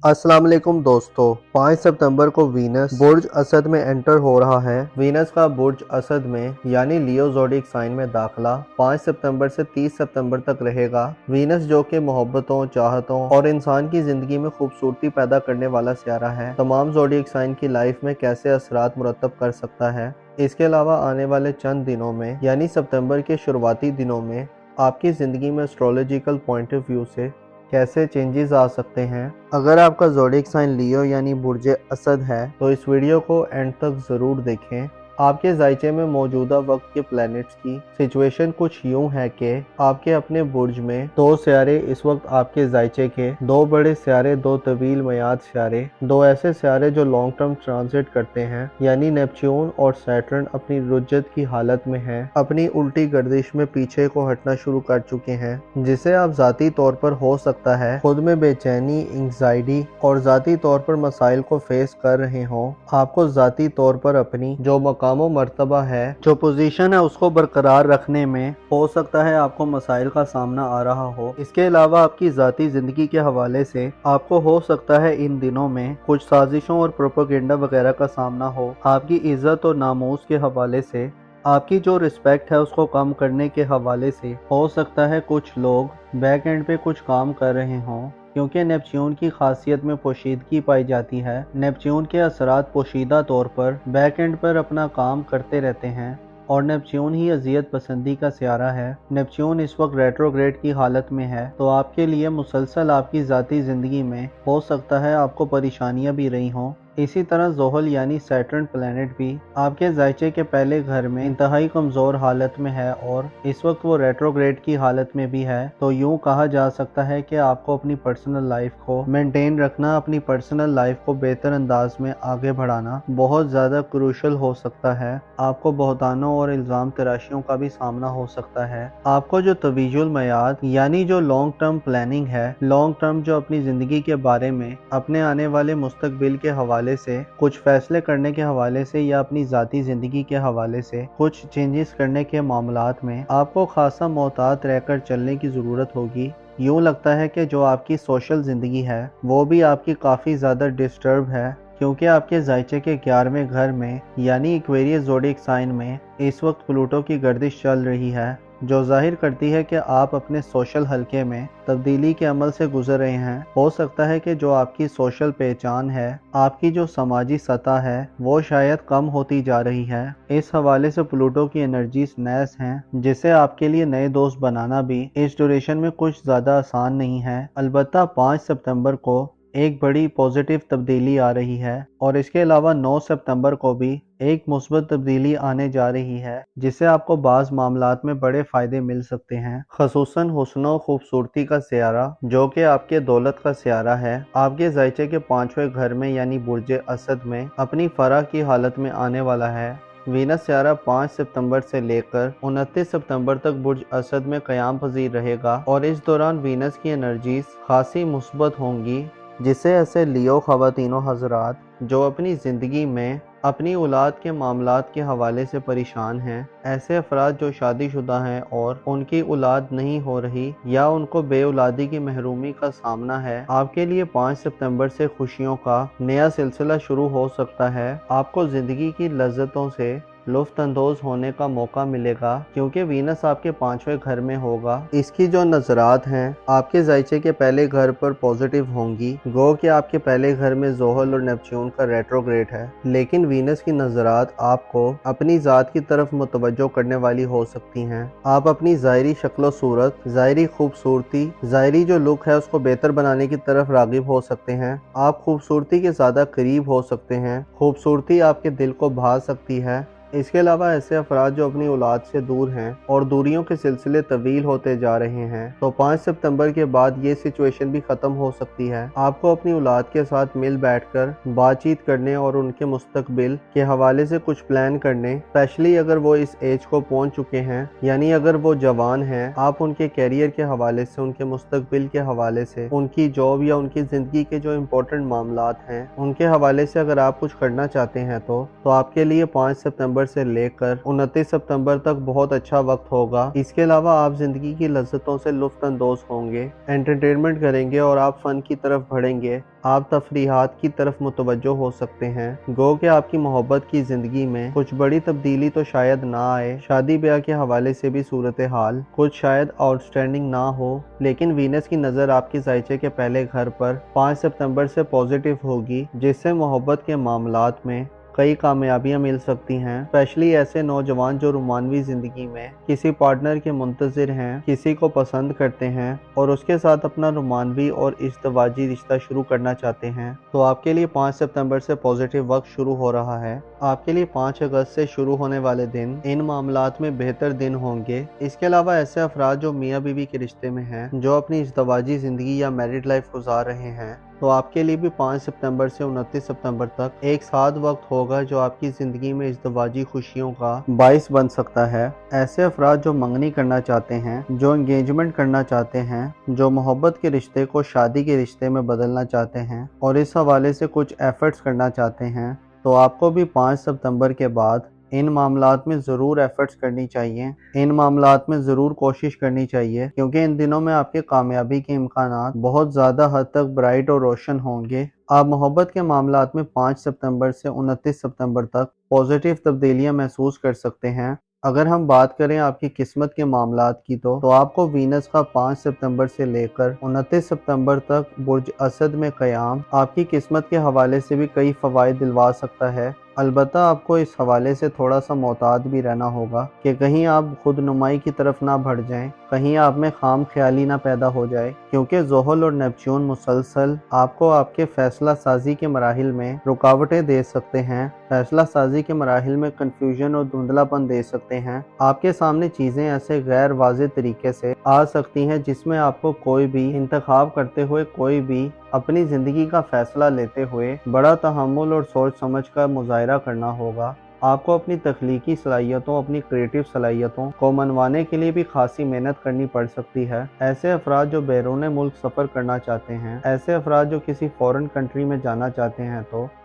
अस्सलाम वालेकुम दोस्तों, 5 सितंबर को वीनस बुर्ज असद में एंटर हो रहा है। वीनस का बुर्ज असद में यानी लियो ज़ोडिएक साइन में दाखिला 5 सितंबर से 30 सितंबर तक रहेगा। वीनस जो कि मोहब्बतों, चाहतों और इंसान की ज़िंदगी में खूबसूरती पैदा करने वाला सियारा है, तमाम ज़ोडिएक साइन की लाइफ में कैसे असरात मुरतब कर सकता है। इसके अलावा आने वाले चंद दिनों में यानी सितंबर के शुरुआती दिनों में आपकी ज़िंदगी में एस्ट्रोलॉजिकल पॉइंट ऑफ व्यू से कैसे चेंजेस आ सकते हैं। अगर आपका ज़ोडिएक साइन लियो यानी बुर्ज असद है तो इस वीडियो को एंड तक ज़रूर देखें। आपके जायचे में मौजूदा वक्त के प्लैनेट्स की सिचुएशन कुछ यूं है कि आपके अपने बुर्ज में दो सियारे इस वक्त आपके जायचे के, दो बड़े सियारे, दो तवील मियाद सियारे, दो ऐसे सियारे जो लॉन्ग टर्म ट्रांजिट करते हैं यानी नेपच्यून और सैटर्न अपनी रुज्जत की हालत में हैं, अपनी उल्टी गर्दिश में पीछे को हटना शुरू कर चुके हैं, जिसे आप ज़ाती तौर पर हो सकता है खुद में बेचैनी, एंग्जाइटी और ज़ाती तौर पर मसाइल को फेस कर रहे हों। आपको ज़ाती तौर पर अपनी जो मकामो मर्तबा है, जो पोजीशन है, उसको बरकरार रखने में हो सकता है आपको मसाइल का सामना आ रहा हो। इसके अलावा आपकी ज़ाती ज़िंदगी के हवाले से आपको हो सकता है इन दिनों में कुछ साजिशों और प्रोपेगेंडा वगैरह का सामना हो। आपकी इज्जत और नामूस के हवाले से, आपकी जो रिस्पेक्ट है उसको कम करने के हवाले से हो सकता है कुछ लोग बैक एंड पे कुछ काम कर रहे हों, क्योंकि नेपच्यून की खासियत में पोशीदगी पाई जाती है। नेपच्यून के असरात पोशीदा तौर पर बैक एंड पर अपना काम करते रहते हैं और नेपच्यून ही अजियत पसंदी का सियारा है। नेपच्यून इस वक्त रेट्रोग्रेड की हालत में है, तो आपके लिए मुसलसल आपकी ज़ाती ज़िंदगी में हो सकता है आपको परेशानियां भी रही हों। इसी तरह ज़ोहल यानी सैटर्न प्लैनेट भी आपके जायचे के पहले घर में इंतहाई कमज़ोर हालत में है और इस वक्त वो रेट्रोग्रेड की हालत में भी है। तो यूँ कहा जा सकता है कि आपको अपनी पर्सनल लाइफ को मेंटेन रखना, अपनी पर्सनल लाइफ को बेहतर अंदाज में आगे बढ़ाना बहुत ज़्यादा क्रूशल हो सकता है। आपको बहतानों और इल्ज़ाम तराशियों का भी सामना हो सकता है। आपको जो तवीजुल मयाद यानी जो लॉन्ग टर्म प्लानिंग है, लॉन्ग टर्म जो अपनी ज़िंदगी के बारे में, अपने आने वाले मुस्तकबिल के हवाले से कुछ फैसले करने के हवाले से या अपनी ज़ाती ज़िंदगी के हवाले से कुछ चेंजेस करने के मामलात में आपको खासा मोहतात रहकर चलने की ज़रूरत होगी। यूँ लगता है कि जो आपकी सोशल ज़िंदगी है वो भी आपकी काफ़ी ज़्यादा डिस्टर्ब है, क्योंकि आपके जायचे के 11वें घर में यानी एक्वेरियस ज़ोडिएक साइन में इस वक्त प्लूटो की गर्दिश चल रही है, जो जाहिर करती है कि आप अपने सोशल हलके में तब्दीली के अमल से गुजर रहे हैं। हो सकता है कि जो आपकी सोशल पहचान है, आपकी जो समाजी सतह है, वो शायद कम होती जा रही है। इस हवाले से प्लूटो की एनर्जीज नैस हैं, जिसे आपके लिए नए दोस्त बनाना भी इस ड्यूरेशन में कुछ ज़्यादा आसान नहीं है। अलबत्ता 5 सितंबर को एक बड़ी पॉजिटिव तब्दीली आ रही है और इसके अलावा 9 सितंबर को भी एक मुस्बत तब्दीली आने जा रही है, जिससे आपको बाज़ मामलात में बड़े फ़ायदे मिल सकते हैं। ख़ुसूसन हुस्न खूबसूरती का सियारा जो कि आपके दौलत का सियारा है, आपके जायचे के 5वें घर में यानी बुर्ज असद में अपनी फराह की हालत में आने वाला है। वीनस सियारा 5 सितंबर से लेकर 29 सितंबर तक बुर्ज असद में क़याम पज़ीर रहेगा और इस दौरान वीनस की एनर्जीज खासी मुस्बत होंगी, जिससे ऐसे लियो ख़वातीनो हज़रात जो अपनी ज़िंदगी में अपनी औलाद के मामलात के हवाले से परेशान हैं, ऐसे अफराद जो शादीशुदा हैं और उनकी औलाद नहीं हो रही या उनको बेऔलादी की महरूमी का सामना है, आपके लिए 5 सितंबर से खुशियों का नया सिलसिला शुरू हो सकता है। आपको ज़िंदगी की लज्जतों से लुफ्त अंदोज होने का मौका मिलेगा, क्योंकि वीनस आपके 5वें घर में होगा। इसकी जो नजरात हैं आपके जायचे के पहले घर पर पॉजिटिव होंगी, गो कि आपके पहले घर में ज़ोहल और नेपच्यून का रेट्रोग्रेड है, लेकिन वीनस की नजरात आपको अपनी ज़ात की तरफ मुतवज्जो करने वाली हो सकती हैं। आप अपनी ज़ाहिरी शक्ल सूरत, ज़ाहिरी खूबसूरती, ज़ाहिरी जो लुक है उसको बेहतर बनाने की तरफ रागिब हो सकते हैं। आप खूबसूरती के ज़्यादा करीब हो सकते हैं। खूबसूरती आपके दिल को भा सकती है। इसके अलावा ऐसे अफराद जो अपनी औलाद से दूर हैं और दूरियों के सिलसिले तवील होते जा रहे हैं, तो 5 सितंबर के बाद ये सिचुएशन भी ख़त्म हो सकती है। आपको अपनी औलाद के साथ मिल बैठकर बातचीत करने और उनके मुस्तकबिल के हवाले से कुछ प्लान करने, स्पेशली अगर वो इस एज को पहुंच चुके हैं यानी अगर वो जवान हैं, आप उनके कैरियर के हवाले से, उनके मुस्तकबिल के हवाले से, उनकी जॉब या उनकी ज़िंदगी के जो इम्पोर्टेंट मामलात हैं उनके हवाले से अगर आप कुछ करना चाहते हैं तो आपके लिए 5 सितंबर सितंबर से लेकर 29 सितंबर तक बहुत अच्छा वक्त होगा। इसके अलावा आप जिंदगी की लज्जतों से लुत्फ अंदोज होंगे, एंटरटेनमेंट करेंगे और आप फन की तरफ बढ़ेंगे। आप तफरीहात की तरफ मुतवज्जो हो सकते हैं। गो कि आपकी मोहब्बत की जिंदगी में कुछ बड़ी तब्दीली तो शायद ना आए, शादी ब्याह के हवाले से भी सूरत हाल कुछ शायद आउटस्टैंडिंग ना हो, लेकिन वीनस की नज़र आपके जायचे के पहले घर पर 5 सितंबर से पॉजिटिव होगी, जिससे मोहब्बत के मामलात में कई कामयाबियां मिल सकती हैं। स्पेशली ऐसे नौजवान जो रोमानवी जिंदगी में किसी पार्टनर के मुंतज़िर हैं, किसी को पसंद करते हैं और उसके साथ अपना रोमानवी और इज़्दवाजी रिश्ता शुरू करना चाहते हैं, तो आपके लिए 5 सितंबर से पॉजिटिव वक्त शुरू हो रहा है। आपके लिए 5 अगस्त से शुरू होने वाले दिन इन मामलात में बेहतर दिन होंगे। इसके अलावा ऐसे अफराद जो मियाँ बीवी के रिश्ते में हैं, जो अपनी इज़्दवाजी ज़िंदगी या मैरिड लाइफ गुजार रहे हैं, तो आपके लिए भी 5 सितंबर से 29 सितंबर तक एक साथ वक्त होगा जो आपकी ज़िंदगी में इज़्दवाजी खुशियों का बाइस बन सकता है। ऐसे अफराद जो मंगनी करना चाहते हैं, जो एंगेजमेंट करना चाहते हैं, जो मोहब्बत के रिश्ते को शादी के रिश्ते में बदलना चाहते हैं और इस हवाले से कुछ एफर्ट्स करना चाहते हैं, तो आपको भी 5 सितंबर के बाद इन मामलात में ज़रूर एफर्ट्स करनी चाहिए, इन मामलात में ज़रूर कोशिश करनी चाहिए, क्योंकि इन दिनों में आपके कामयाबी के इम्कानात बहुत ज़्यादा हद तक ब्राइट और रोशन होंगे। आप मोहब्बत के मामलात में 5 सितंबर से 29 सितंबर तक पॉजिटिव तब्दीलियां महसूस कर सकते हैं। अगर हम बात करें आपकी किस्मत के मामलात की तो आपको वीनस का 5 सितंबर से लेकर 29 सितंबर तक बुर्ज असद में क़याम आपकी किस्मत के हवाले से भी कई फ़वाइद दिलवा सकता है। अलबत्ता आपको इस हवाले से थोड़ा सा मोहतात भी रहना होगा कि कहीं आप खुद नुमाई की तरफ ना बढ़ जाएं, कहीं आप में खाम ख्याली ना पैदा हो जाए, क्योंकि ज़ोहल और नेपच्यून मुसलसल आपको आपके फैसला साजी के मराहिल में रुकावटें दे सकते हैं, फैसला साजी के मराहिल में कन्फ्यूजन और धुंधलापन दे सकते हैं। आपके सामने चीज़ें ऐसे गैर वाज़ेह तरीके से आ सकती हैं जिसमें आपको कोई भी इंतखाब करते हुए, कोई भी अपनी ज़िंदगी का फ़ैसला लेते हुए बड़ा तहम्मुल और सोच समझ का मुज़ाहिरा करना होगा। आपको अपनी तख्लीकी सलाहियतों, अपनी क्रिएटिव सलाहियतों को मनवाने के लिए भी खासी मेहनत करनी पड़ सकती है। ऐसे अफराद जो बैरून मुल्क सफ़र करना चाहते हैं, ऐसे अफराद जो किसी फ़ॉरेन कंट्री में जाना चाहते हैं,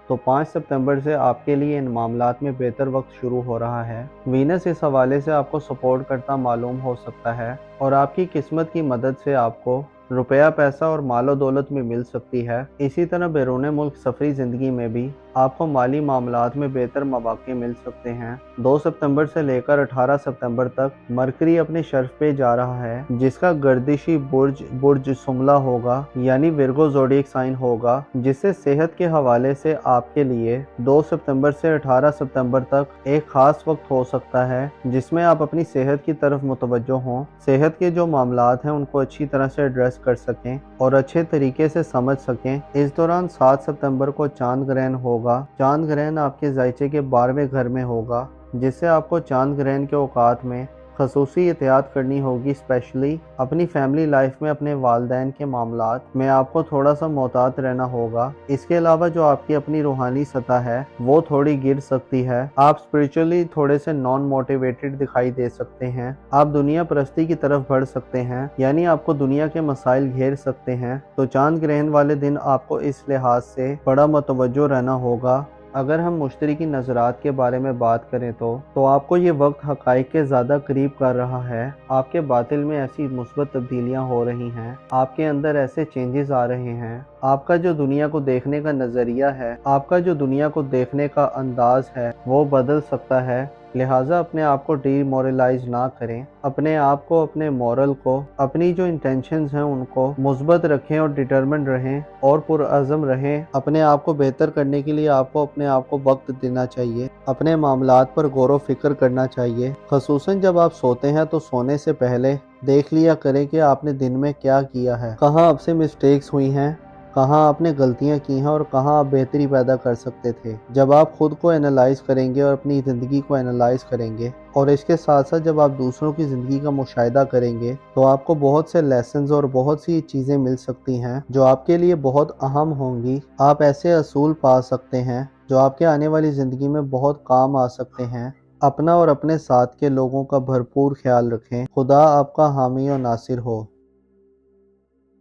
तो 5 सितंबर से आपके लिए इन मामलात में बेहतर वक्त शुरू हो रहा है। वीनस इस हवाले से आपको सपोर्ट करता मालूम हो सकता है और आपकी किस्मत की मदद से आपको रुपया, पैसा और मालो दौलत भी मिल सकती है। इसी तरह बैरून मुल्क सफरी ज़िंदगी में भी आपको माली मामलात में बेहतर मौक़े मिल सकते हैं। 2 सितंबर से लेकर 18 सितंबर तक मरकरी अपने शर्फ पे जा रहा है, जिसका गर्दिशी बुर्ज सुमला होगा, यानी विर्गो ज़ोडिएक साइन होगा, जिससे सेहत के हवाले से आपके लिए 2 सितंबर से 18 सितंबर तक एक ख़ास वक्त हो सकता है, जिसमें आप अपनी सेहत की तरफ मुतवज्जो हों, सेहत के जो मामलात हैं उनको अच्छी तरह से एड्रेस कर सकें और अच्छे तरीके से समझ सकें। इस दौरान 7 सितंबर को चांद ग्रहण होगा। चांद ग्रहण आपके जायचे के 12वें घर में होगा, जिससे आपको चांद ग्रहण के औकात में खसूसी एहतियात करनी होगी। स्पेशली अपनी फैमिली लाइफ में अपने वालदैन के मामलात में आपको थोड़ा सा मोहतात रहना होगा। इसके अलावा जो आपकी अपनी रूहानी सतह है वो थोड़ी गिर सकती है। आप स्पिरिचुअली थोड़े से नॉन मोटिवेटेड दिखाई दे सकते हैं। आप दुनिया परस्ती की तरफ बढ़ सकते हैं, यानी आपको दुनिया के मसाइल घेर सकते हैं। तो चांद ग्रहण वाले दिन आपको इस लिहाज से बड़ा मुतवज्जो रहना होगा। अगर हम मुश्तरकी नज़रात के बारे में बात करें तो आपको ये वक्त हक़ाइक़ के ज़्यादा करीब कर रहा है। आपके बातिल में ऐसी मुस्बत तब्दीलियाँ हो रही हैं, आपके अंदर ऐसे चेंजेस आ रहे हैं। आपका जो दुनिया को देखने का नज़रिया है, आपका जो दुनिया को देखने का अंदाज़ है, वो बदल सकता है। लिहाजा अपने आप को डीमोरलाइज ना करें, अपने आप को, अपने मॉरल को, अपनी जो इंटेंशंस हैं उनको मुस्बत रखें और डिटरमिन्ड रहें और पुरअज़म रहें। अपने आप को बेहतर करने के लिए आपको अपने आप को वक्त देना चाहिए, अपने मामलात पर गौर व फिक्र करना चाहिए। ख़ुसूसन जब आप सोते हैं तो सोने से पहले देख लिया करें कि आपने दिन में क्या किया है, कहाँ आपसे मिस्टेक्स हुई हैं, कहाँ आपने गलतियाँ की हैं और कहाँ आप बेहतरी पैदा कर सकते थे। जब आप खुद को एनालाइज करेंगे और अपनी ज़िंदगी को एनालाइज करेंगे और इसके साथ साथ जब आप दूसरों की ज़िंदगी का मुशाहिदा करेंगे तो आपको बहुत से लेसन्स और बहुत सी चीज़ें मिल सकती हैं जो आपके लिए बहुत अहम होंगी। आप ऐसे असूल पा सकते हैं जो आपके आने वाली ज़िंदगी में बहुत काम आ सकते हैं। अपना और अपने साथ के लोगों का भरपूर ख्याल रखें। खुदा आपका हामी और नासिर हो।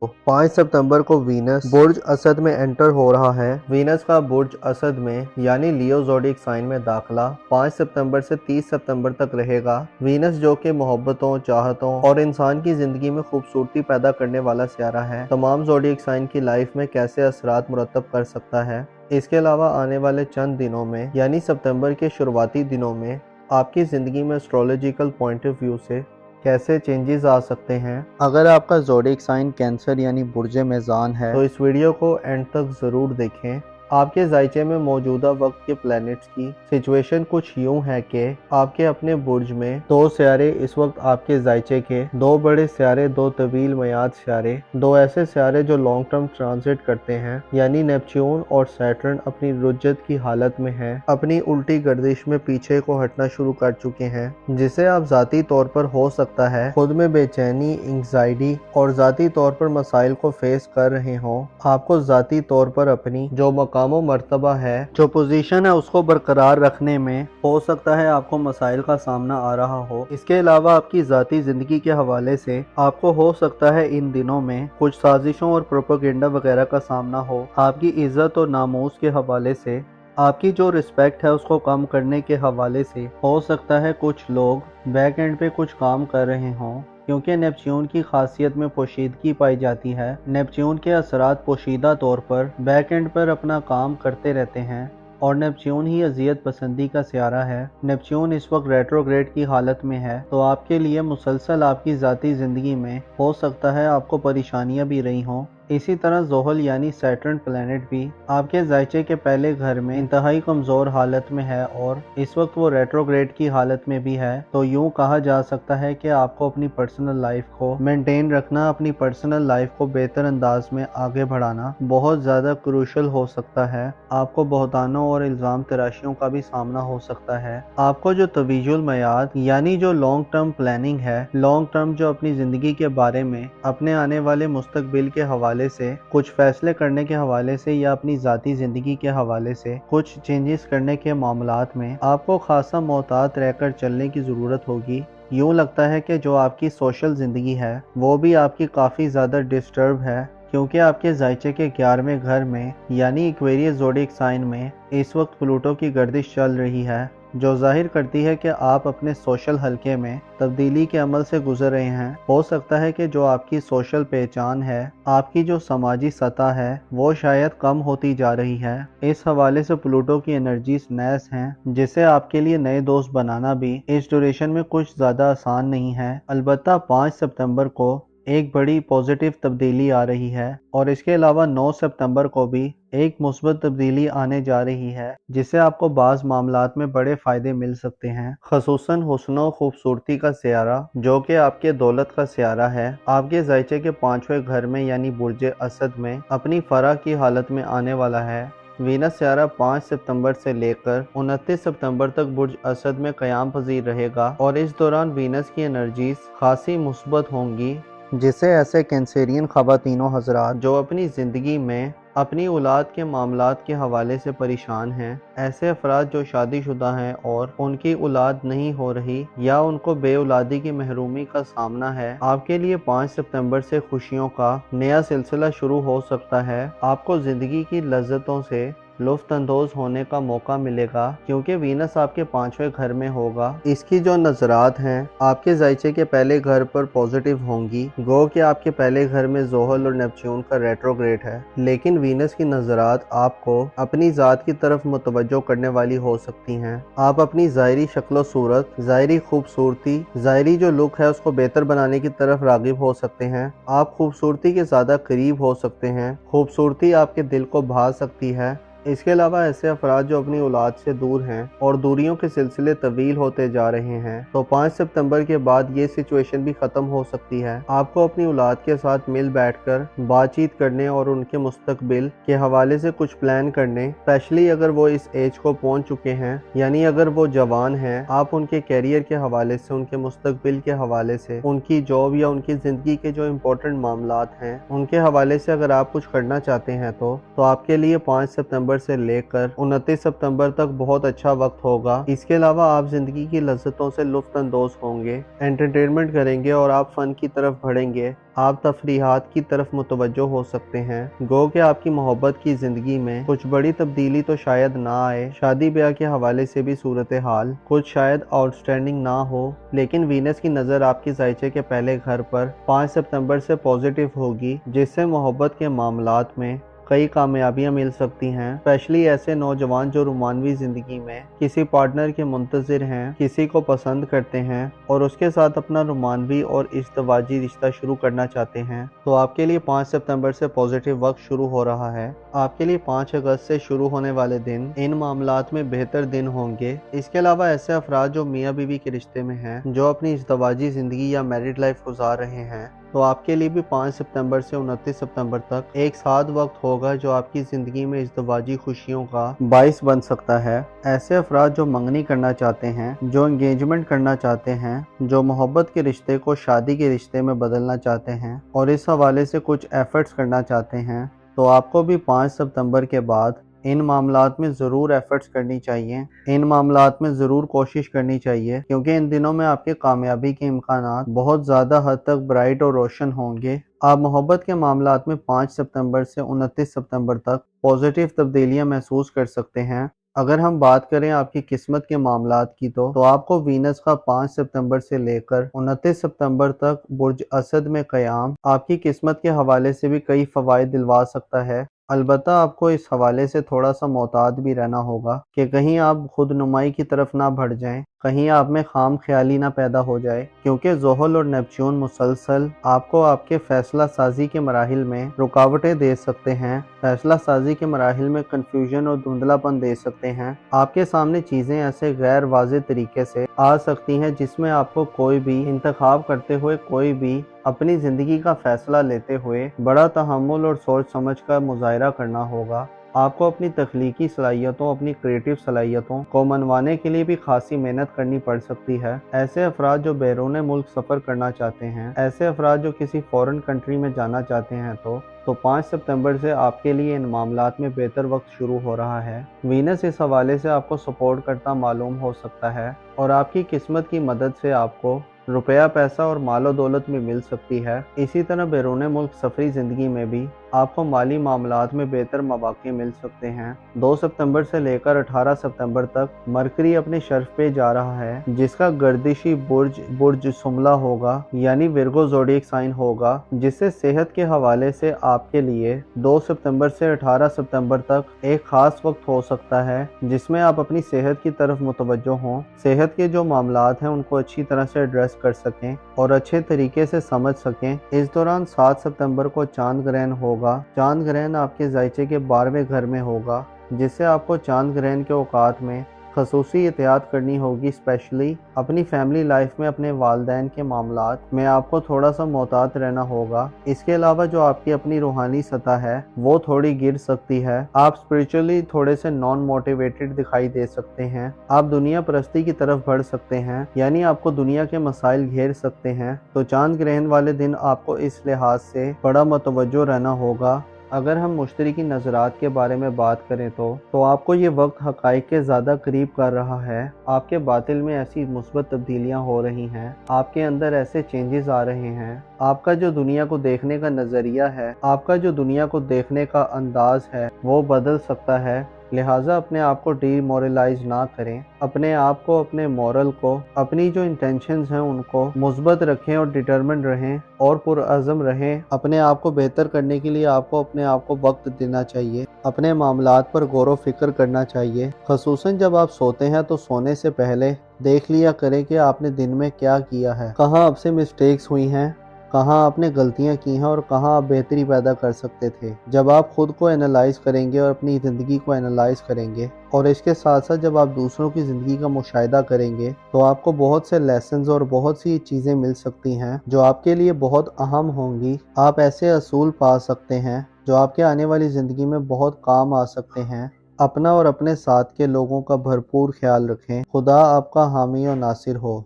5 सितंबर को वीनस बुर्ज असद में एंटर हो रहा है। वीनस का बुर्ज असद में यानी लियो ज़ोडिएक साइन में दाखला 5 सितंबर से 30 सितंबर तक रहेगा। वीनस जो कि मोहब्बतों, चाहतों और इंसान की जिंदगी में खूबसूरती पैदा करने वाला सियारा है, तमाम ज़ोडिएक साइन की लाइफ में कैसे असरात मुरतब कर सकता है। इसके अलावा आने वाले चंद दिनों में यानी सितंबर के शुरुआती दिनों में आपकी ज़िंदगी में एस्ट्रोलॉजिकल पॉइंट ऑफ व्यू से कैसे चेंजेस आ सकते हैं। अगर आपका ज़ोडिएक साइन कैंसर यानी बुर्ज मेज़ान है तो इस वीडियो को एंड तक ज़रूर देखें। आपके जायचे में मौजूदा वक्त के प्लैनेट्स की सिचुएशन कुछ यूं है कि आपके अपने बुर्ज में दो सियारे इस वक्त आपके जायचे के, दो बड़े सियारे, दो तवील मयाद सियारे, दो ऐसे सियारे जो लॉन्ग टर्म ट्रांजिट करते हैं यानी नेपच्यून और सैटर्न अपनी रुज्जत की हालत में हैं, अपनी उल्टी गर्दिश में पीछे को हटना शुरू कर चुके हैं, जिसे आप ज़ाती तौर पर हो सकता है खुद में बेचैनी, एंग्जाइटी और ज़ाती तौर पर मसाइल को फेस कर रहे हों। आपको ज़ाती तौर पर अपनी जो मकामो मर्तबा है, जो पोजीशन है, उसको बरकरार रखने में हो सकता है आपको मसाइल का सामना आ रहा हो। इसके अलावा आपकी ज़ाती ज़िंदगी के हवाले से आपको हो सकता है इन दिनों में कुछ साजिशों और प्रोपेगेंडा वगैरह का सामना हो। आपकी इज्जत और नामूस के हवाले से, आपकी जो रिस्पेक्ट है उसको कम करने के हवाले से हो सकता है कुछ लोग बैक एंड पे कुछ काम कर रहे हों, क्योंकि नेपच्यून की खासियत में पोशीदगी पाई जाती है। नेपच्यून के असरात पोशीदा तौर पर बैक एंड पर अपना काम करते रहते हैं और नेपच्यून ही अजियत पसंदी का सियारा है। नेपच्यून इस वक्त रेट्रोग्रेड की हालत में है, तो आपके लिए मुसलसल आपकी ज़ाती ज़िंदगी में हो सकता है आपको परेशानियां भी रही हों। इसी तरह ज़ोहल यानी सैटर्न प्लैनेट भी आपके जायचे के पहले घर में इंतहाई कमज़ोर हालत में है और इस वक्त वो रेट्रोग्रेड की हालत में भी है। तो यूँ कहा जा सकता है कि आपको अपनी पर्सनल लाइफ को मेंटेन रखना, अपनी पर्सनल लाइफ को बेहतर अंदाज में आगे बढ़ाना बहुत ज़्यादा क्रूशल हो सकता है। आपको बहतानों और इल्ज़ाम तराशियों का भी सामना हो सकता है। आपको जो तवीजुल मयाद यानी जो लॉन्ग टर्म प्लानिंग है, लॉन्ग टर्म जो अपनी ज़िंदगी के बारे में, अपने आने वाले मुस्तकबिल के हवाले से, कुछ फैसले करने के हवाले से या अपनी ज़ाती ज़िंदगी के हवाले से कुछ चेंजेस करने के मामलात में आपको खासा मोहतात रहकर चलने की ज़रूरत होगी। यूँ लगता है कि जो आपकी सोशल ज़िंदगी है वो भी आपकी काफ़ी ज़्यादा डिस्टर्ब है, क्योंकि आपके जायचे के 11वें घर में यानी एक्वेरियस ज़ोडिएक साइन में इस वक्त प्लूटो की गर्दिश चल रही है, जो जाहिर करती है कि आप अपने सोशल हलके में तब्दीली के अमल से गुजर रहे हैं। हो सकता है कि जो आपकी सोशल पहचान है, आपकी जो समाजी सतह है, वो शायद कम होती जा रही है। इस हवाले से प्लूटो की एनर्जीज नैस हैं, जिसे आपके लिए नए दोस्त बनाना भी इस ड्यूरेशन में कुछ ज़्यादा आसान नहीं है। अलबत्ता 5 सितंबर को एक बड़ी पॉजिटिव तब्दीली आ रही है और इसके अलावा 9 सितंबर को भी एक मुस्बत तब्दीली आने जा रही है, जिससे आपको बाज़ मामलात में बड़े फ़ायदे मिल सकते हैं। ख़ुसूसन हुस्न खूबसूरती का सियारा जो कि आपके दौलत का सियारा है, आपके जायचे के 5वें घर में यानी बुर्ज असद में अपनी फरा की हालत में आने वाला है। वीनस सियारा 5 सितंबर से लेकर 29 सितंबर तक बुर्ज असद में क़याम पजीर रहेगा और इस दौरान वीनस की एनर्जीज खासी मुस्बत होंगी, जिसे ऐसे कैंसेरियन ख़वातीनों हज़रात जो अपनी ज़िंदगी में अपनी औलाद के मामलात के हवाले से परेशान हैं, ऐसे अफराद जो शादीशुदा हैं और उनकी औलाद नहीं हो रही या उनको बे औलादी की महरूमी का सामना है, आपके लिए 5 सितंबर से खुशियों का नया सिलसिला शुरू हो सकता है। आपको ज़िंदगी की लज्जतों से लुफ्त अंदोज होने का मौका मिलेगा, क्योंकि वीनस आपके 5वें घर में होगा। इसकी जो नजरात हैं आपके जायचे के पहले घर पर पॉजिटिव होंगी, गो कि आपके पहले घर में ज़ोहल और नेपच्यून का रेट्रोग्रेड है, लेकिन वीनस की नजरात आपको अपनी ज़ात की तरफ मुतवज्जो करने वाली हो सकती हैं। आप अपनी ज़ाहिरी शक्ल सूरत, ज़ाहिरी खूबसूरती, ज़ाहिरी जो लुक है उसको बेहतर बनाने की तरफ रागिब हो सकते हैं। आप खूबसूरती के ज़्यादा करीब हो सकते हैं। खूबसूरती आपके दिल को भा सकती है। इसके अलावा ऐसे अफराद जो अपनी औलाद से दूर हैं और दूरियों के सिलसिले तवील होते जा रहे हैं, तो 5 सितंबर के बाद ये सिचुएशन भी ख़त्म हो सकती है। आपको अपनी औलाद के साथ मिल बैठकर बातचीत करने और उनके मुस्तकबिल के हवाले से कुछ प्लान करने, स्पेशली अगर वो इस एज को पहुंच चुके हैं, यानी अगर वो जवान हैं, आप उनके कैरियर के हवाले से, उनके मुस्तकबिल के हवाले से, उनकी जॉब या उनकी ज़िंदगी के जो इम्पोर्टेंट मामलात हैं उनके हवाले से अगर आप कुछ करना चाहते हैं तो आपके लिए 5 सितंबर सितंबर से लेकर 29 सितंबर तक बहुत अच्छा वक्त होगा। इसके अलावा आप जिंदगी की लज्जतों से लुत्फ अंदोज होंगे, एंटरटेनमेंट करेंगे और आप फन की तरफ बढ़ेंगे। आप तफरीहात की तरफ मुतवज्जो हो सकते हैं। गो कि आपकी मोहब्बत की जिंदगी में कुछ बड़ी तब्दीली तो शायद ना आए। शादी ब्याह के हवाले से भी सूरत हाल कुछ शायद आउटस्टैंडिंग ना हो, लेकिन वीनस की नज़र आपकी जायचे के पहले घर पर 5 सितंबर से पॉजिटिव होगी, जिससे मोहब्बत के मामलात में कई कामयाबियां मिल सकती हैं। स्पेशली ऐसे नौजवान जो रोमानवी जिंदगी में किसी पार्टनर के मुंतजिर हैं, किसी को पसंद करते हैं और उसके साथ अपना रोमानवी और इज़्दवाजी रिश्ता शुरू करना चाहते हैं, तो आपके लिए 5 सितंबर से पॉजिटिव वक्त शुरू हो रहा है। आपके लिए 5 अगस्त से शुरू होने वाले दिन इन मामलात में बेहतर दिन होंगे। इसके अलावा ऐसे अफराद जो मियाँ बीवी के रिश्ते में हैं, जो अपनी इज़्दवाजी जिंदगी या मैरिड लाइफ गुजार रहे हैं, तो आपके लिए भी 5 सितंबर से 29 सितंबर तक एक साथ वक्त होगा जो आपकी ज़िंदगी में इज़्दवाजी खुशियों का बाइस बन सकता है। ऐसे अफराद जो मंगनी करना चाहते हैं, जो एंगेजमेंट करना चाहते हैं, जो मोहब्बत के रिश्ते को शादी के रिश्ते में बदलना चाहते हैं और इस हवाले से कुछ एफर्ट्स करना चाहते हैं, तो आपको भी 5 सितंबर के बाद इन मामलात में ज़रूर एफर्ट्स करनी चाहिए, इन मामलात में ज़रूर कोशिश करनी चाहिए, क्योंकि इन दिनों में आपके कामयाबी के इम्कानात बहुत ज़्यादा हद तक ब्राइट और रोशन होंगे। आप मोहब्बत के मामलात में 5 सितंबर से 29 सितंबर तक पॉजिटिव तब्दीलियां महसूस कर सकते हैं। अगर हम बात करें आपकी किस्मत के मामलात की तो आपको वीनस का 5 सितंबर से लेकर 29 सितंबर तक बुर्ज असद में क़याम आपकी किस्मत के हवाले से भी कई फ़वाइद दिलवा सकता है। अलबत्ता आपको इस हवाले से थोड़ा सा मोहतात भी रहना होगा कि कहीं आप खुद नुमाई की तरफ ना बढ़ जाएं, कहीं आप में खाम ख्याली ना पैदा हो जाए, क्योंकि ज़ोहल और नेपच्यून मुसलसल आपको आपके फैसला साजी के मराहिल में रुकावटें दे सकते हैं, फैसला साजी के मराहिल में कन्फ्यूजन और धुंधलापन दे सकते हैं। आपके सामने चीज़ें ऐसे गैर वाज़ेह तरीके से आ सकती हैं जिसमें आपको कोई भी इंतखाब करते हुए, कोई भी अपनी ज़िंदगी का फ़ैसला लेते हुए बड़ा तहम्मुल और सोच समझ का मुज़ाहिरा करना होगा। आपको अपनी तख्लीकी सलाहियतों, अपनी क्रिएटिव सलाहियतों को मनवाने के लिए भी खासी मेहनत करनी पड़ सकती है। ऐसे अफराद जो बैरून मुल्क सफ़र करना चाहते हैं, ऐसे अफराद जो किसी फ़ॉरेन कंट्री में जाना चाहते हैं, तो 5 सितंबर से आपके लिए इन मामलात में बेहतर वक्त शुरू हो रहा है। वीनस इस हवाले से आपको सपोर्ट करता मालूम हो सकता है और आपकी किस्मत की मदद से आपको रुपया, पैसा और मालो दौलत भी मिल सकती है। इसी तरह बैरून मुल्क सफरी ज़िंदगी में भी आपको माली मामलात में बेहतर मौक़े मिल सकते हैं। 2 सितंबर से लेकर 18 सितंबर तक मरकरी अपने शर्फ पे जा रहा है, जिसका गर्दिशी बुर्ज सुमला होगा, यानी विर्गो ज़ोडिएक साइन होगा, जिससे सेहत के हवाले से आपके लिए 2 सितंबर से 18 सितंबर तक एक ख़ास वक्त हो सकता है, जिसमें आप अपनी सेहत की तरफ मुतवज्जो हों, सेहत के जो मामलात हैं उनको अच्छी तरह से एड्रेस कर सकें और अच्छे तरीके से समझ सकें। इस दौरान 7 सितंबर को चांद ग्रहण होगा। चांद ग्रहण आपके जायचे के 12वें घर में होगा, जिससे आपको चांद ग्रहण के औकात में खसूसी एहतियात करनी होगी। स्पेशली अपनी फैमिली लाइफ में अपने वालदैन के मामलात में आपको थोड़ा सा मोहतात रहना होगा। इसके अलावा जो आपकी अपनी रूहानी सतह है वो थोड़ी गिर सकती है। आप स्पिरिचुअली थोड़े से नॉन मोटिवेटेड दिखाई दे सकते हैं। आप दुनिया परस्ती की तरफ बढ़ सकते हैं, यानी आपको दुनिया के मसाइल घेर सकते हैं। तो चांद ग्रहण वाले दिन आपको इस लिहाज से बड़ा मुतवज्जो रहना होगा। अगर हम मुश्तरी की नज़रात के बारे में बात करें तो आपको ये वक्त हक़ाइक़ के ज़्यादा करीब कर रहा है। आपके बातिल में ऐसी मुस्बत तब्दीलियाँ हो रही हैं, आपके अंदर ऐसे चेंजेस आ रहे हैं। आपका जो दुनिया को देखने का नज़रिया है, आपका जो दुनिया को देखने का अंदाज़ है, वो बदल सकता है। लिहाजा अपने आप को डीमोरलाइज ना करें, अपने आप को, अपने मॉरल को, अपनी जो इंटेंशंस हैं उनको मुस्बत रखें और डिटर्मिन्ड रहें और पुरअज़म रहें। अपने आप को बेहतर करने के लिए आपको अपने आप को वक्त देना चाहिए, अपने मामलात पर गौर व फिक्र करना चाहिए। ख़ुसूसन जब आप सोते हैं तो सोने से पहले देख लिया करें कि आपने दिन में क्या किया है, कहाँ आपसे मिस्टेक्स हुई हैं, कहाँ आपने गलतियाँ की हैं और कहाँ आप बेहतरी पैदा कर सकते थे। जब आप खुद को एनालाइज करेंगे और अपनी ज़िंदगी को एनालाइज करेंगे और इसके साथ साथ जब आप दूसरों की ज़िंदगी का मुशाहिदा करेंगे तो आपको बहुत से लेसन्स और बहुत सी चीज़ें मिल सकती हैं जो आपके लिए बहुत अहम होंगी। आप ऐसे असूल पा सकते हैं जो आपके आने वाली ज़िंदगी में बहुत काम आ सकते हैं। अपना और अपने साथ के लोगों का भरपूर ख्याल रखें। खुदा आपका हामी और नासिर हो।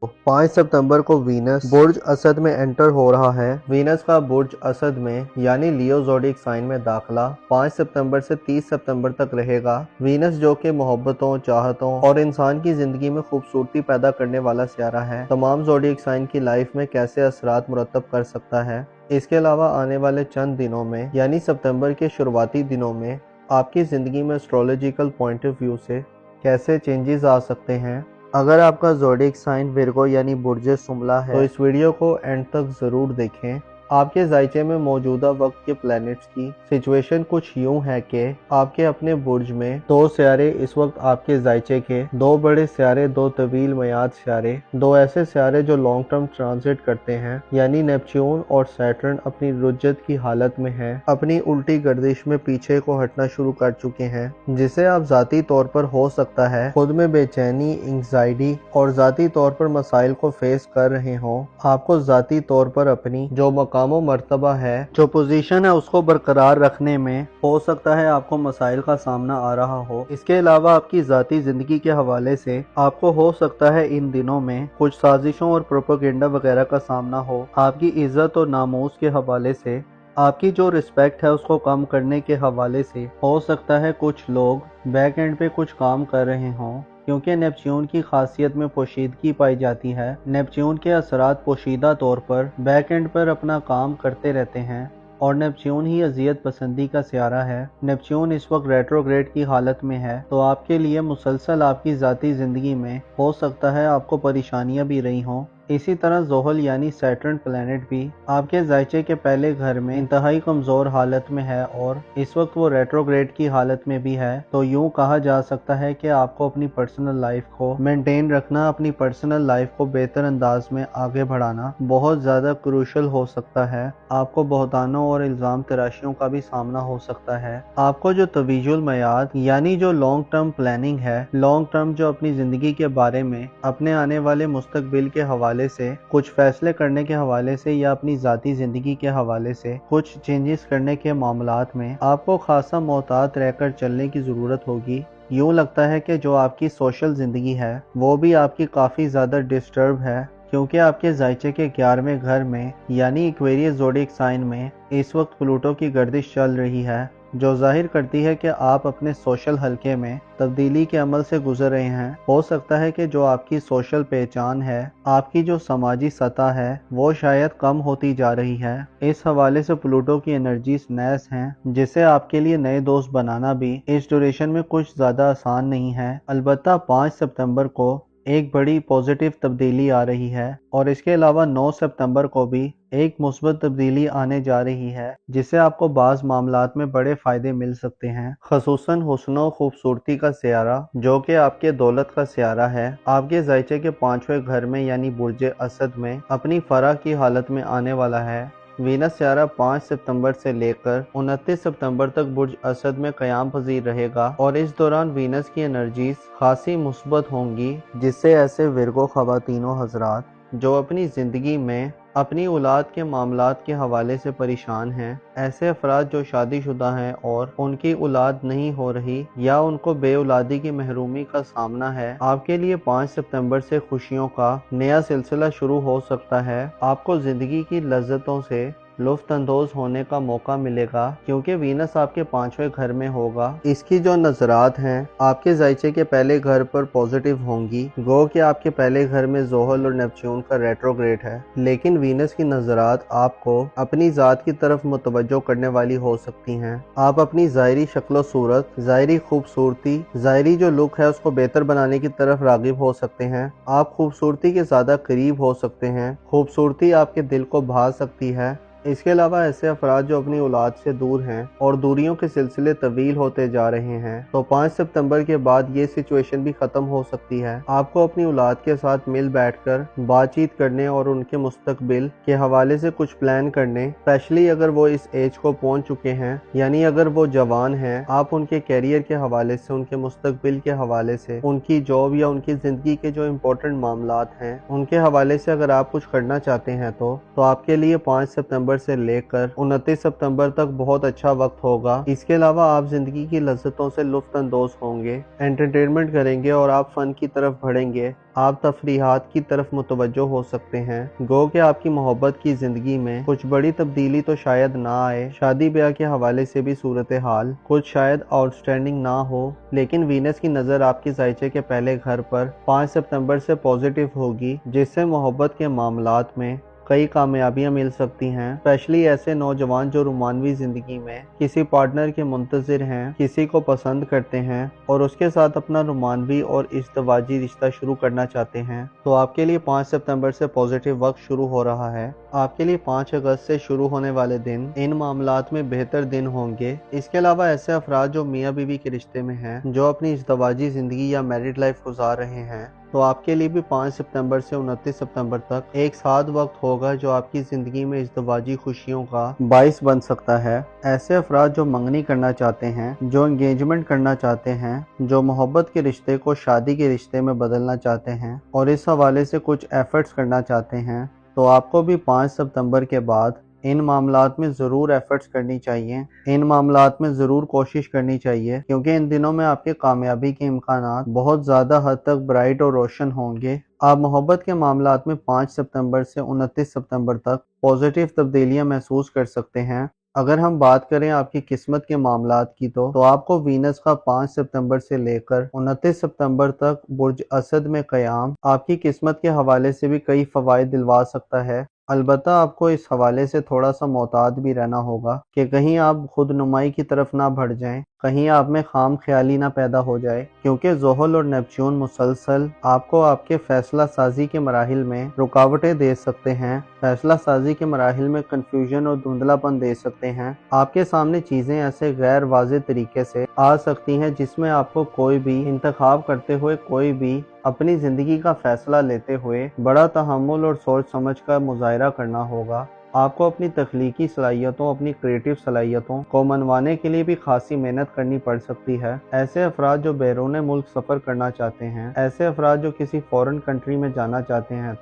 5 सितंबर को वीनस बुर्ज असद में एंटर हो रहा है। वीनस का बुर्ज असद में यानी लियो ज़ोडिएक साइन में दाखिला 5 सितंबर से 30 सितंबर तक रहेगा। वीनस जो कि मोहब्बतों, चाहतों और इंसान की जिंदगी में खूबसूरती पैदा करने वाला सियारा है, तमाम ज़ोडिएक साइन की लाइफ में कैसे असरात मुरतब कर सकता है। इसके अलावा आने वाले चंद दिनों में यानी सितंबर के शुरुआती दिनों में आपकी ज़िंदगी में एस्ट्रोलॉजिकल पॉइंट ऑफ व्यू से कैसे चेंजेस आ सकते हैं। अगर आपका ज़ोडिएक साइन विर्गो यानी बुर्जे सुमला है तो इस वीडियो को एंड तक ज़रूर देखें। आपके जायचे में मौजूदा वक्त के प्लैनेट्स की सिचुएशन कुछ यूं है कि आपके अपने बुर्ज में दो सियारे इस वक्त आपके जायचे के, दो बड़े सियारे, दो तवील मयाद सियारे, दो ऐसे सियारे जो लॉन्ग टर्म ट्रांजिट करते हैं यानी नेपच्यून और सैटर्न अपनी रुज्जत की हालत में हैं, अपनी उल्टी गर्दिश में पीछे को हटना शुरू कर चुके हैं, जिसे आप ज़ाती तौर पर हो सकता है खुद में बेचैनी, एंग्जाइटी और ज़ाती तौर पर मसाइल को फेस कर रहे हों। आपको ज़ाती तौर पर अपनी जो मकामो मर्तबा है, जो पोजीशन है, उसको बरकरार रखने में हो सकता है आपको मसाइल का सामना आ रहा हो। इसके अलावा आपकी ज़ाती ज़िंदगी के हवाले से आपको हो सकता है इन दिनों में कुछ साजिशों और प्रोपेगेंडा वगैरह का सामना हो। आपकी इज्जत और नामूस के हवाले से, आपकी जो रिस्पेक्ट है उसको कम करने के हवाले से हो सकता है कुछ लोग बैक एंड पे कुछ काम कर रहे हों, क्योंकि नेपच्यून की खासियत में पोशीदगी पाई जाती है। नेपच्यून के असरात पोशीदा तौर पर बैक एंड पर अपना काम करते रहते हैं और नेपच्यून ही अजियत पसंदी का सियारा है। नेपच्यून इस वक्त रेट्रोग्रेड की हालत में है, तो आपके लिए मुसलसल आपकी ज़ाती ज़िंदगी में हो सकता है आपको परेशानियां भी रही हों। इसी तरह जोहल यानी सैटर्न प्लैनेट भी आपके जायचे के पहले घर में इंतहाई कमज़ोर हालत में है और इस वक्त वो रेट्रोग्रेड की हालत में भी है। तो यूँ कहा जा सकता है कि आपको अपनी पर्सनल लाइफ को मेंटेन रखना, अपनी पर्सनल लाइफ को बेहतर अंदाज में आगे बढ़ाना बहुत ज़्यादा क्रूशल हो सकता है। आपको बहतानों और इल्ज़ाम तराशियों का भी सामना हो सकता है। आपको जो तवीजुल मयाद यानी जो लॉन्ग टर्म प्लानिंग है, लॉन्ग टर्म जो अपनी ज़िंदगी के बारे में, अपने आने वाले मुस्तकबिल के हवाले से, कुछ फैसले करने के हवाले से या अपनी ज़ाती ज़िंदगी के हवाले से कुछ चेंजेस करने के मामलात में आपको खासा मोहतात रहकर चलने की ज़रूरत होगी। यूँ लगता है कि जो आपकी सोशल ज़िंदगी है वो भी आपकी काफ़ी ज़्यादा डिस्टर्ब है, क्योंकि आपके जायचे के 11वें घर में यानी एक्वेरियस ज़ोडिएक साइन में इस वक्त प्लूटो की गर्दिश चल रही है, जो जाहिर करती है कि आप अपने सोशल हलके में तब्दीली के अमल से गुजर रहे हैं। हो सकता है कि जो आपकी सोशल पहचान है, आपकी जो समाजी सतह है, वो शायद कम होती जा रही है। इस हवाले से प्लूटो की एनर्जीज नैस हैं, जिसे आपके लिए नए दोस्त बनाना भी इस ड्यूरेशन में कुछ ज़्यादा आसान नहीं है। अलबत्ता 5 सितंबर को एक बड़ी पॉजिटिव तब्दीली आ रही है और इसके अलावा 9 सितंबर को भी एक मुस्बत तब्दीली आने जा रही है, जिससे आपको बाज़ मामलात में बड़े फ़ायदे मिल सकते हैं। ख़ुसूसन हुस्न खूबसूरती का सियारा जो कि आपके दौलत का सियारा है, आपके जायचे के 5वें घर में यानी बुर्जे असद में अपनी फराह की हालत में आने वाला है। वीनस सियारा 5 सितंबर से लेकर 29 सितंबर तक बुर्ज असद में क़याम पजीर रहेगा और इस दौरान वीनस की एनर्जीज खासी मुस्बत होंगी, जिससे ऐसे विर्गो ख़वातीनो हज़रात जो अपनी ज़िंदगी में अपनी औलाद के मामलात के हवाले से परेशान हैं, ऐसे अफराद जो शादीशुदा हैं और उनकी औलाद नहीं हो रही या उनको बे औलादी की महरूमी का सामना है, आपके लिए 5 सितंबर से खुशियों का नया सिलसिला शुरू हो सकता है। आपको ज़िंदगी की लज्जतों से लुफ्त अंदोज होने का मौका मिलेगा, क्योंकि वीनस आपके 5वें घर में होगा। इसकी जो नजरात हैं आपके जायचे के पहले घर पर पॉजिटिव होंगी, गो कि आपके पहले घर में जोहल और नेपच्यून का रेट्रोग्रेड है, लेकिन वीनस की नजरात आपको अपनी ज़ात की तरफ मुतवज्जो करने वाली हो सकती हैं। आप अपनी ज़ाहिरी शक्लो सूरत, ज़ाहिरी खूबसूरती, ज़ाहिरी जो लुक है उसको बेहतर बनाने की तरफ रागिब हो सकते हैं। आप खूबसूरती के ज़्यादा करीब हो सकते हैं। खूबसूरती आपके दिल को भा सकती है। इसके अलावा ऐसे अफराद जो अपनी औलाद से दूर हैं और दूरियों के सिलसिले तवील होते जा रहे हैं, तो 5 सितंबर के बाद ये सिचुएशन भी ख़त्म हो सकती है। आपको अपनी औलाद के साथ मिल बैठकर बातचीत करने और उनके मुस्तकबिल के हवाले से कुछ प्लान करने, स्पेशली अगर वो इस एज को पहुंच चुके हैं, यानी अगर वो जवान हैं, आप उनके कैरियर के हवाले से, उनके मुस्तकबिल के हवाले से, उनकी जॉब या उनकी ज़िंदगी के जो इम्पोर्टेंट मामलात हैं उनके हवाले से अगर आप कुछ करना चाहते हैं तो आपके लिए 5 सितंबर सितंबर से लेकर 29 सितंबर तक बहुत अच्छा वक्त होगा। इसके अलावा आप जिंदगी की लज्जतों से लुत्फ अंदोज होंगे, एंटरटेनमेंट करेंगे और आप फन की तरफ बढ़ेंगे। आप तफरीहात की तरफ मुतवज्जो हो सकते हैं। गो कि आपकी मोहब्बत की जिंदगी में कुछ बड़ी तब्दीली तो शायद ना आए, शादी ब्याह के हवाले से भी सूरत हाल कुछ शायद आउटस्टैंडिंग ना हो, लेकिन वीनस की नज़र आपके जायचे के पहले घर पर 5 सितंबर से पॉजिटिव होगी, जिससे मोहब्बत के मामलात में कई कामयाबियां मिल सकती हैं। स्पेशली ऐसे नौजवान जो रोमानवी जिंदगी में किसी पार्टनर के मुंतजिर हैं, किसी को पसंद करते हैं और उसके साथ अपना रोमानवी और इज़्दवाजी रिश्ता शुरू करना चाहते हैं, तो आपके लिए 5 सितंबर से पॉजिटिव वक्त शुरू हो रहा है। आपके लिए 5 अगस्त से शुरू होने वाले दिन इन मामलात में बेहतर दिन होंगे। इसके अलावा ऐसे अफराद जो मियाँ बीवी के रिश्ते में हैं, जो अपनी इज़्दवाजी जिंदगी या मैरिड लाइफ गुजार रहे हैं, तो आपके लिए भी 5 सितंबर से 29 सितंबर तक एक साथ वक्त होगा जो आपकी ज़िंदगी में इज़्दवाजी खुशियों का बाइस बन सकता है। ऐसे अफराद जो मंगनी करना चाहते हैं, जो एंगेजमेंट करना चाहते हैं, जो मोहब्बत के रिश्ते को शादी के रिश्ते में बदलना चाहते हैं और इस हवाले से कुछ एफर्ट्स करना चाहते हैं, तो आपको भी 5 सितंबर के बाद इन मामलात में ज़रूर एफर्ट्स करनी चाहिए, इन मामलात में ज़रूर कोशिश करनी चाहिए, क्योंकि इन दिनों में आपके कामयाबी के इम्कानात बहुत ज़्यादा हद तक ब्राइट और रोशन होंगे। आप मोहब्बत के मामलात में 5 सितंबर से 29 सितंबर तक पॉजिटिव तब्दीलियां महसूस कर सकते हैं। अगर हम बात करें आपकी किस्मत के मामलात की तो आपको वीनस का 5 सितंबर से लेकर 29 सितंबर तक बुर्ज असद में क़याम आपकी किस्मत के हवाले से भी कई फ़वाइद दिलवा सकता है। अलबत्ता आपको इस हवाले से थोड़ा सा मोहतात भी रहना होगा कि कहीं आप खुद नुमाई की तरफ ना बढ़ जाएं, कहीं आप में खाम ख्याली ना पैदा हो जाए, क्योंकि ज़ोहल और नेपच्यून मुसलसल आपको आपके फैसला साजी के मराहिल में रुकावटें दे सकते हैं, फैसला साजी के मराहिल में कंफ्यूजन और धुंधलापन दे सकते हैं। आपके सामने चीज़ें ऐसे गैर वाज़ेह तरीके से आ सकती हैं जिसमें आपको कोई भी इंतखाब करते हुए, कोई भी अपनी ज़िंदगी का फैसला लेते हुए बड़ा तहम्मुल और सोच समझ का मुजाहिरा करना होगा। आपको अपनी तख्लीकी सलाहियतों, अपनी क्रिएटिव सलाहियतों को मनवाने के लिए भी खासी मेहनत करनी पड़ सकती है। ऐसे अफराद जो बैरून मुल्क सफ़र करना चाहते हैं, ऐसे अफराद जो किसी फॉरेन कंट्री में जाना चाहते हैं,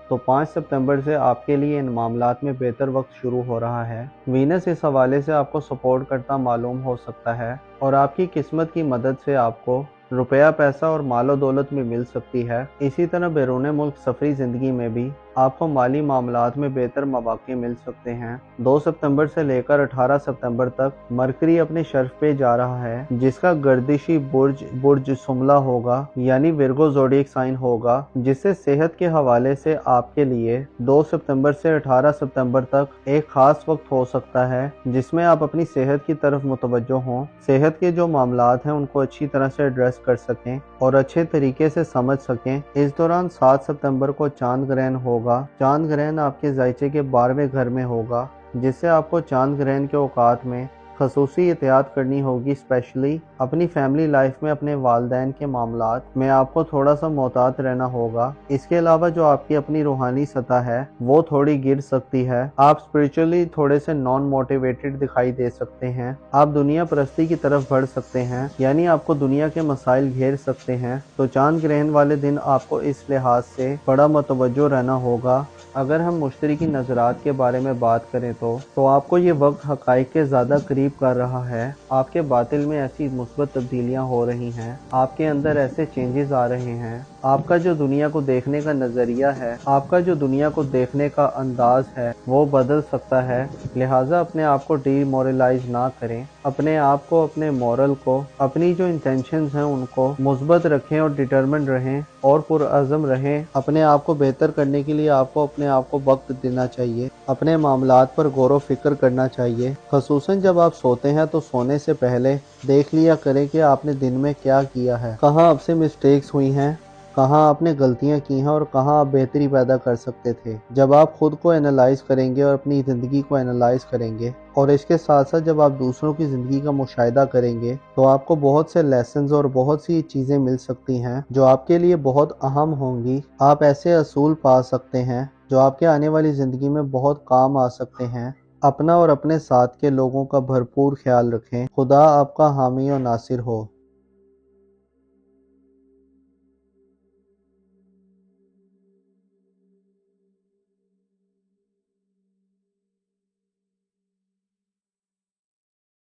तो 5 सितंबर से आपके लिए इन मामलात में बेहतर वक्त शुरू हो रहा है। वीनस इस हवाले से आपको सपोर्ट करता मालूम हो सकता है और आपकी किस्मत की मदद से आपको रुपया, पैसा और मालो दौलत भी मिल सकती है। इसी तरह बैरून मुल्क सफरी ज़िंदगी में भी आपको माली मामलात में बेहतर मौके मिल सकते हैं। 2 सितंबर से लेकर 18 सितंबर तक मरकरी अपने शर्फ पे जा रहा है, जिसका गर्दिशी बुर्ज सुमला होगा, यानी विर्गो ज़ोडिएक साइन होगा, जिससे सेहत के हवाले से आपके लिए 2 सितंबर से 18 सितंबर तक एक खास वक्त हो सकता है, जिसमें आप अपनी सेहत की तरफ मुतवज्जो हों, सेहत के जो मामलात हैं उनको अच्छी तरह से एड्रेस कर सकें और अच्छे तरीके से समझ सकें। इस दौरान 7 सितंबर को चांद ग्रहण होगा। चांद ग्रहण आपके जायचे के 12वें घर में होगा, जिससे आपको चांद ग्रहण के औकात में खसूसी एहतियात करनी होगी। स्पेशली अपनी फैमिली लाइफ में अपने वालदैन के मामलात में आपको थोड़ा सा मोहतात रहना होगा। इसके अलावा जो आपकी अपनी रूहानी सतह है वो थोड़ी गिर सकती है। आप स्पिरिचुअली थोड़े से नॉन मोटिवेटेड दिखाई दे सकते हैं। आप दुनिया परस्ती की तरफ बढ़ सकते हैं, यानी आपको दुनिया के मसाइल घेर सकते हैं। तो चांद ग्रहण वाले दिन आपको इस लिहाज से बड़ा मुतवज्जो रहना होगा। अगर हम मुश्तरकी नज़रात के बारे में बात करें तो आपको ये वक्त हक़ाइक़ के ज़्यादा करीब कर रहा है। आपके बातिल में ऐसी मुस्बत तब्दीलियाँ हो रही हैं, आपके अंदर ऐसे चेंजेस आ रहे हैं। आपका जो दुनिया को देखने का नज़रिया है, आपका जो दुनिया को देखने का अंदाज है वो बदल सकता है। लिहाजा अपने आप को डीमोरलाइज ना करें, अपने आप को, अपने मॉरल को, अपनी जो इंटेंशंस हैं उनको मुस्बत रखें और डिटर्मिन्ड रहें और पुरअज़म रहें। अपने आप को बेहतर करने के लिए आपको अपने आप को वक्त देना चाहिए, अपने मामलात पर गौर व फिक्र करना चाहिए। ख़ुसूसन जब आप सोते हैं तो सोने से पहले देख लिया करें कि आपने दिन में क्या किया है, कहाँ आपसे मिस्टेक्स हुई हैं, कहाँ आपने गलतियाँ की हैं और कहाँ आप बेहतरी पैदा कर सकते थे। जब आप खुद को एनालाइज करेंगे और अपनी ज़िंदगी को एनालाइज करेंगे और इसके साथ साथ जब आप दूसरों की ज़िंदगी का मुशाहिदा करेंगे तो आपको बहुत से लेसन्स और बहुत सी चीज़ें मिल सकती हैं जो आपके लिए बहुत अहम होंगी। आप ऐसे असूल पा सकते हैं जो आपके आने वाली ज़िंदगी में बहुत काम आ सकते हैं। अपना और अपने साथ के लोगों का भरपूर ख्याल रखें। खुदा आपका हामी और नासिर हो।